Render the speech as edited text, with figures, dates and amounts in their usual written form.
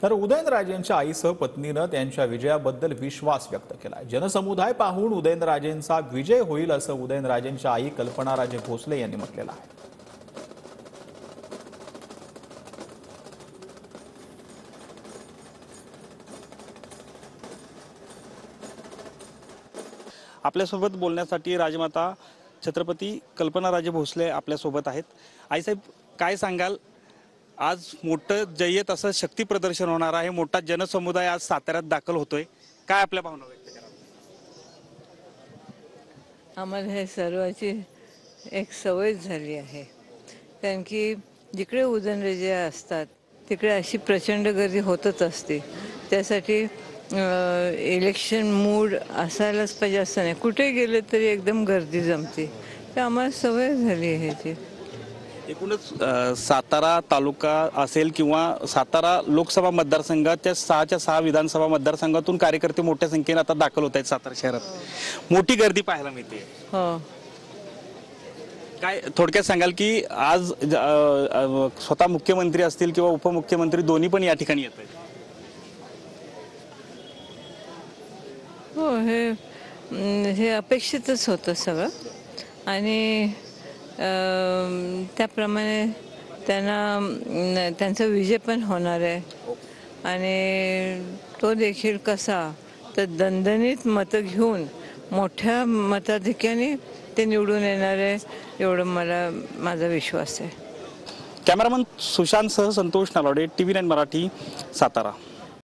तर उदयनराजेंच्या आईसह पत्नीनं त्यांच्या विजयाबद्दल विश्वास व्यक्त केला। जनसमुदाय पाहून उदयनराजेंचा विजय होईल असं उदयनराजेंच्या आई कल्पनाराजे भोसले यांनी म्हटलेलं आहे। आपल्यासोबत बोलण्यासाठी राजमाता छत्रपती कल्पनाराजे भोसले आपल्यासोबत आहेत। आईसाहेब, काय सांगाल? आज मोठं जय्यत असं शक्ती प्रदर्शन होणार आहे, मोठा जनसमुदाय आज साताऱ्यात दाखल होतोय, काय आपल्या भावना व्यक्त करा? आम्हाला हे सर्वाची एक सवय झाली आहे, कारण की जिकडे उदयनराजे असतात तिकडे अशी प्रचंड गर्दी होतच असते। त्यासाठी इलेक्शन मूड असायलाच पाहिजे असं नाही, कुठे गेले तरी एकदम गर्दी जमते, तर आम्हाला सवय झाली आहे ती। एकूणच सातारा तालुका असेल किंवा सातारा लोकसभा मतदारसंघाच्या 6च्या 6 विधानसभा मतदारसंघातून कार्यकर्ते मोठ्या संख्येने आता दाखल होत आहेत सातारा शहरात, मोठी गर्दी पाहायला मिळते। हो, काय थोडक्यात सांगाल की आज स्वतः मुख्यमंत्री असतील किंवा उपमुख्यमंत्री दोन्ही पण या ठिकाणी येत आहेत? हो, हे अपेक्षितच होतं सगळं, आणि त्याप्रमाणे त्यांचा विजय पण होणार आहे, आणि तो देखील कसा तर दणदणीत मतं घेऊन मोठ्या मताधिक्याने ते निवडून येणार आहे, एवढं माझा विश्वास आहे। कॅमेरामन सुशांत सह संतोष नलावडे, TV9 मराठी, सातारा।